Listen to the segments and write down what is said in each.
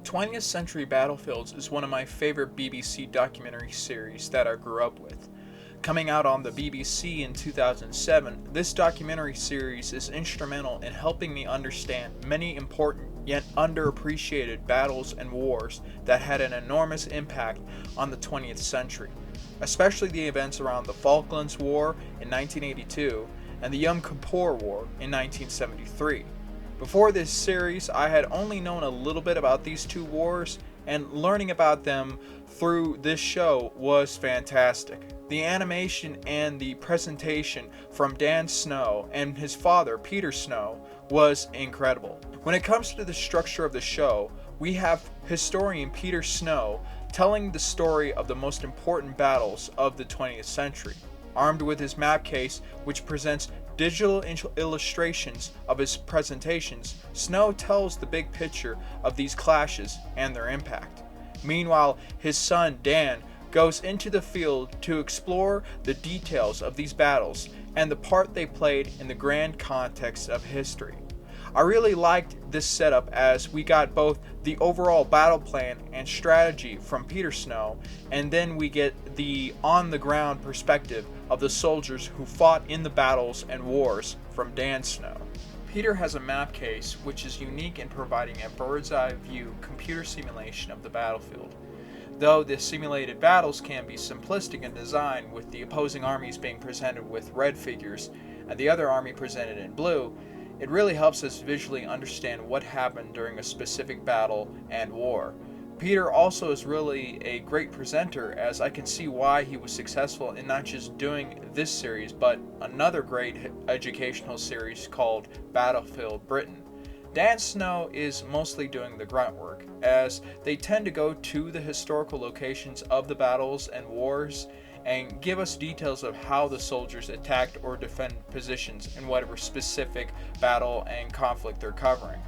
20th Century Battlefields is one of my favorite BBC documentary series that I grew up with. Coming out on the BBC in 2007, this documentary series is instrumental in helping me understand many important yet underappreciated battles and wars that had an enormous impact on the 20th century, especially the events around the Falklands War in 1982 and the Yom Kippur War in 1973. Before this series, I had only known a little bit about these two wars, and learning about them through this show was fantastic. The animation and the presentation from Dan Snow and his father, Peter Snow, was incredible. When it comes to the structure of the show, we have historian Peter Snow telling the story of the most important battles of the 20th century. Armed with his map case, which presents digital illustrations of his presentations, Snow tells the big picture of these clashes and their impact. Meanwhile, his son Dan goes into the field to explore the details of these battles and the part they played in the grand context of history. I really liked this setup as we got both the overall battle plan and strategy from Peter Snow, and then we get the on-the-ground perspective of the soldiers who fought in the battles and wars from Dan Snow. Peter has a map case which is unique in providing a bird's-eye view computer simulation of the battlefield. Though the simulated battles can be simplistic in design, with the opposing armies being presented with red figures and the other army presented in blue, it really helps us visually understand what happened during a specific battle and war. Peter also is really a great presenter, as I can see why he was successful in not just doing this series, but another great educational series called Battlefield Britain. Dan Snow is mostly doing the grunt work, as they tend to go to the historical locations of the battles and wars and give us details of how the soldiers attacked or defended positions in whatever specific battle and conflict they're covering.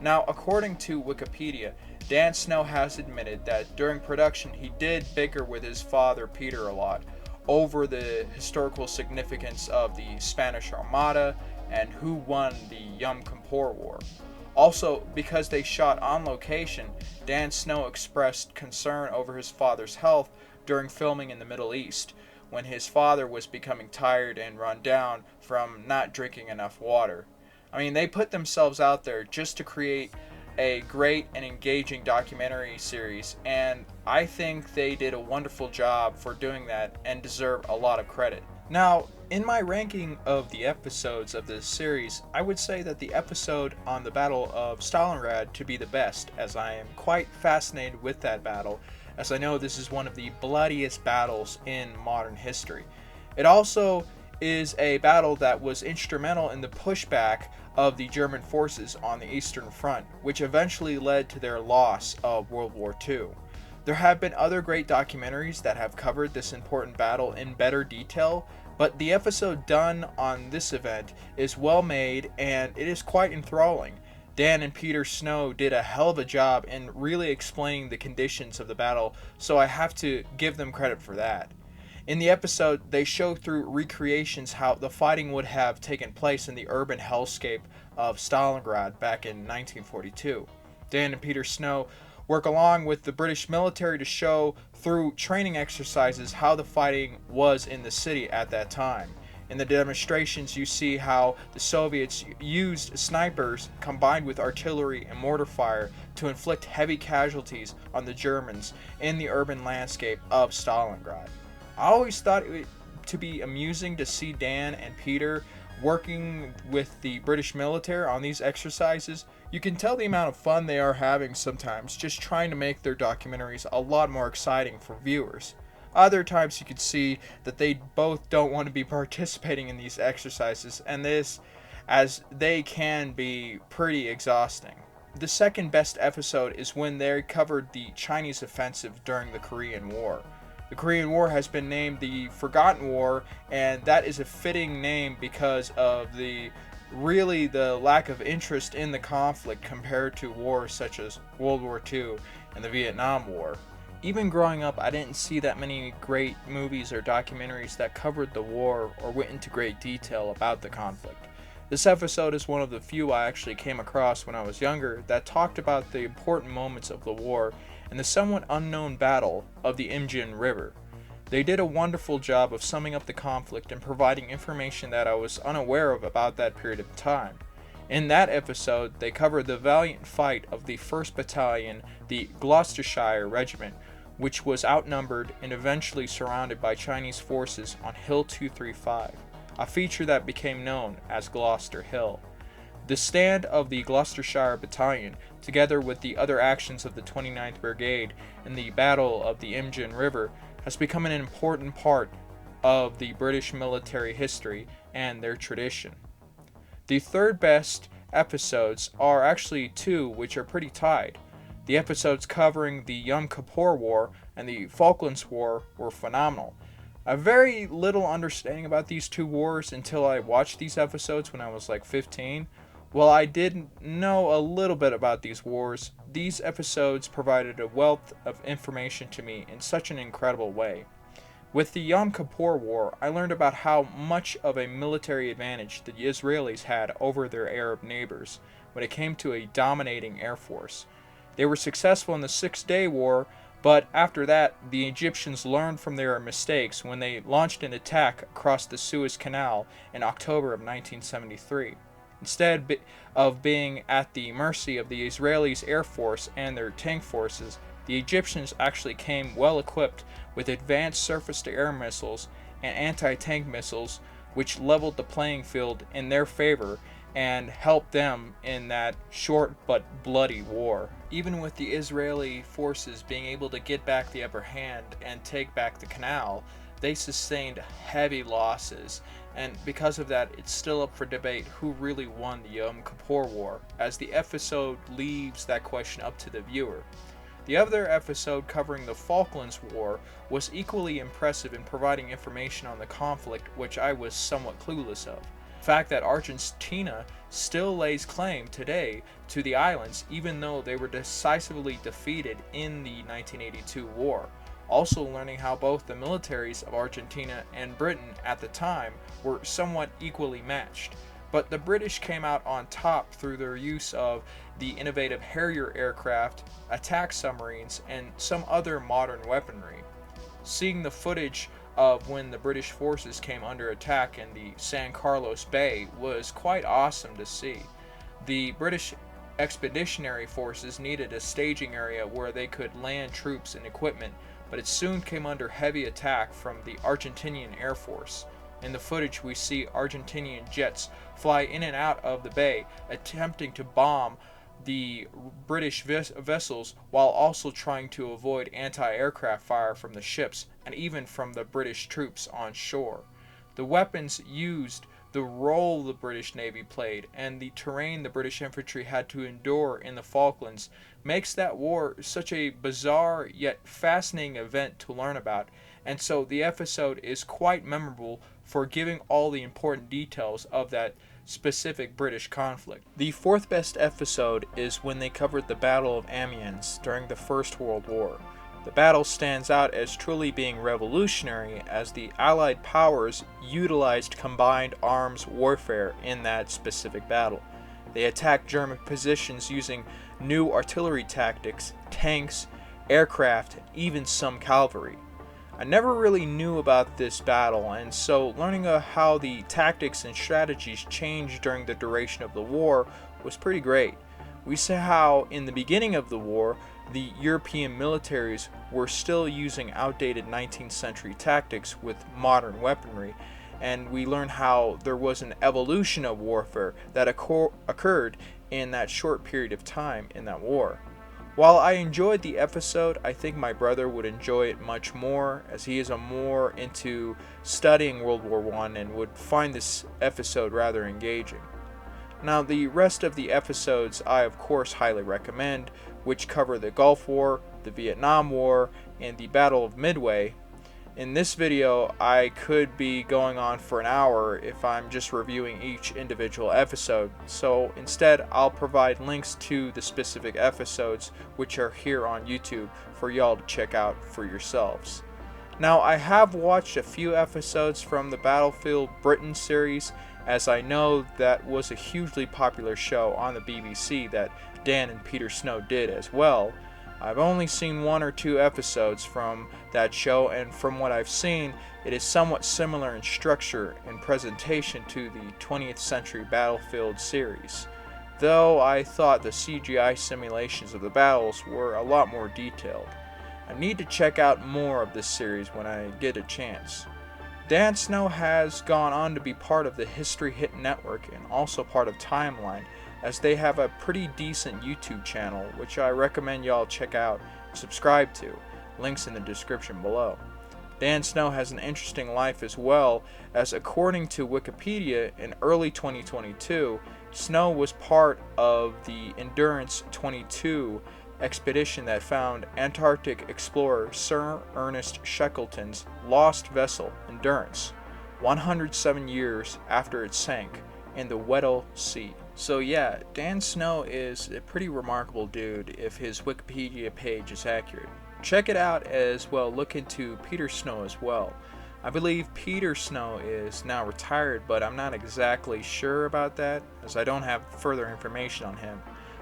Now, according to Wikipedia, Dan Snow has admitted that during production he did bicker with his father Peter a lot over the historical significance of the Spanish Armada and who won the Yom Kippur War. Also, because they shot on location, Dan Snow expressed concern over his father's health during filming in the Middle East, when his father was becoming tired and run down from not drinking enough water. I mean, they put themselves out there just to create a great and engaging documentary series, and I think they did a wonderful job for doing that and deserve a lot of credit. Now, in my ranking of the episodes of this series, I would say that the episode on the Battle of Stalingrad to be the best, as I am quite fascinated with that battle, as I know this is one of the bloodiest battles in modern history. It also is a battle that was instrumental in the pushback of the German forces on the Eastern Front, which eventually led to their loss of World War II. There have been other great documentaries that have covered this important battle in better detail, but the episode done on this event is well made and it is quite enthralling. Dan and Peter Snow did a hell of a job in really explaining the conditions of the battle, so I have to give them credit for that. In the episode, they show through recreations how the fighting would have taken place in the urban hellscape of Stalingrad back in 1942. Dan and Peter Snow work along with the British military to show through training exercises how the fighting was in the city at that time. In the demonstrations, you see how the Soviets used snipers combined with artillery and mortar fire to inflict heavy casualties on the Germans in the urban landscape of Stalingrad. I always thought it to be amusing to see Dan and Peter working with the British military on these exercises. You can tell the amount of fun they are having sometimes, just trying to make their documentaries a lot more exciting for viewers. Other times you could see that they both don't want to be participating in these exercises, and this, as they can be pretty exhausting. The second best episode is when they covered the Chinese offensive during the Korean War. The Korean War has been named the Forgotten War, and that is a fitting name because of the lack of interest in the conflict compared to wars such as World War II and the Vietnam War. Even growing up, I didn't see that many great movies or documentaries that covered the war or went into great detail about the conflict. This episode is one of the few I actually came across when I was younger that talked about the important moments of the war and the somewhat unknown battle of the Imjin River. They did a wonderful job of summing up the conflict and providing information that I was unaware of about that period of time. In that episode, they covered the valiant fight of the 1st Battalion, the Gloucestershire Regiment, which was outnumbered and eventually surrounded by Chinese forces on Hill 235, a feature that became known as Gloucester Hill. The stand of the Gloucestershire Battalion, together with the other actions of the 29th Brigade in the Battle of the Imjin River, has become an important part of the British military history and their tradition. The third best episodes are actually two which are pretty tied. The episodes covering the Yom Kippur War and the Falklands War were phenomenal. I have very little understanding about these two wars until I watched these episodes when I was like 15. While I did know a little bit about these wars, these episodes provided a wealth of information to me in such an incredible way. With the Yom Kippur War, I learned about how much of a military advantage the Israelis had over their Arab neighbors when it came to a dominating air force. They were successful in the Six-Day War, but after that, the Egyptians learned from their mistakes when they launched an attack across the Suez Canal in October of 1973. Instead of being at the mercy of the Israelis' air force and their tank forces, the Egyptians actually came well equipped with advanced surface-to-air missiles and anti-tank missiles, which leveled the playing field in their favor and helped them in that short but bloody war. Even with the Israeli forces being able to get back the upper hand and take back the canal, they sustained heavy losses, and because of that, it's still up for debate who really won the Yom Kippur War, as the episode leaves that question up to the viewer. The other episode covering the Falklands War was equally impressive in providing information on the conflict which I was somewhat clueless of. The fact that Argentina still lays claim today to the islands even though they were decisively defeated in the 1982 war. Also learning how both the militaries of Argentina and Britain at the time were somewhat equally matched. But the British came out on top through their use of the innovative Harrier aircraft, attack submarines, and some other modern weaponry. Seeing the footage of when the British forces came under attack in the San Carlos Bay was quite awesome to see. The British expeditionary forces needed a staging area where they could land troops and equipment, but it soon came under heavy attack from the Argentinian Air Force. In the footage, we see Argentinian jets fly in and out of the bay, attempting to bomb the British vessels while also trying to avoid anti-aircraft fire from the ships and even from the British troops on shore. The weapons used, the role the British Navy played, and the terrain the British infantry had to endure in the Falklands makes that war such a bizarre yet fascinating event to learn about, and so the episode is quite memorable for giving all the important details of that specific British conflict. The fourth best episode is when they covered the Battle of Amiens during the First World War. The battle stands out as truly being revolutionary as the Allied powers utilized combined arms warfare in that specific battle. They attacked German positions using new artillery tactics, tanks, aircraft, and even some cavalry. I never really knew about this battle, and so learning how the tactics and strategies changed during the duration of the war was pretty great. We saw how in the beginning of the war, the European militaries were still using outdated 19th century tactics with modern weaponry, and we learned how there was an evolution of warfare that occurred in that short period of time in that war. While I enjoyed the episode, I think my brother would enjoy it much more, as he is more into studying World War I and would find this episode rather engaging. Now, the rest of the episodes I of course highly recommend, which cover the Gulf War, the Vietnam War, and the Battle of Midway. In this video, I could be going on for an hour if I'm just reviewing each individual episode, so instead I'll provide links to the specific episodes which are here on YouTube for y'all to check out for yourselves. Now, I have watched a few episodes from the Battlefield Britain series, as I know that was a hugely popular show on the BBC that Dan and Peter Snow did as well. I've only seen 1 or 2 episodes from that show, and from what I've seen, it is somewhat similar in structure and presentation to the 20th Century Battlefield series, though I thought the CGI simulations of the battles were a lot more detailed. I need to check out more of this series when I get a chance. Dan Snow has gone on to be part of the History Hit Network and also part of Timeline, as they have a pretty decent YouTube channel which I recommend y'all check out and subscribe to. Links in the description below. Dan Snow has an interesting life as well, as according to Wikipedia, in early 2022, Snow was part of the Endurance 22 expedition that found Antarctic explorer Sir Ernest Shackleton's lost vessel Endurance, 107 years after it sank in the Weddell Sea. So yeah, Dan Snow is a pretty remarkable dude if his Wikipedia page is accurate. Check it out as well. Look into Peter Snow as well. I believe Peter Snow is now retired, but I'm not exactly sure about that as I don't have further information on him.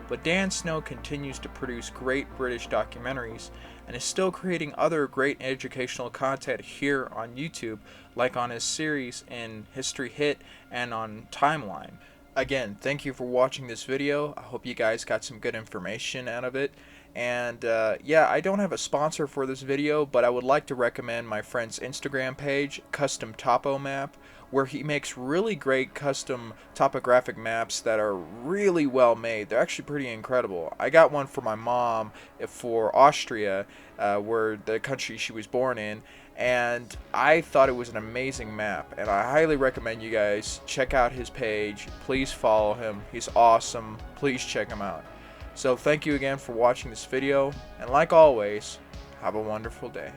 But Dan Snow continues to produce great British documentaries and is still creating other great educational content here on YouTube, like on his series in History Hit and on Timeline. Again, thank you for watching this video. I hope you guys got some good information out of it. And yeah, I don't have a sponsor for this video, but I would like to recommend my friend's Instagram page, Custom Topo Map, where he makes really great custom topographic maps that are really well made. They're actually pretty incredible. I got one for my mom for Austria, where the country she was born in, and I thought it was an amazing map, and I highly recommend you guys check out his page. Please follow him. He's awesome. Please check him out. So thank you again for watching this video, and like always, have a wonderful day.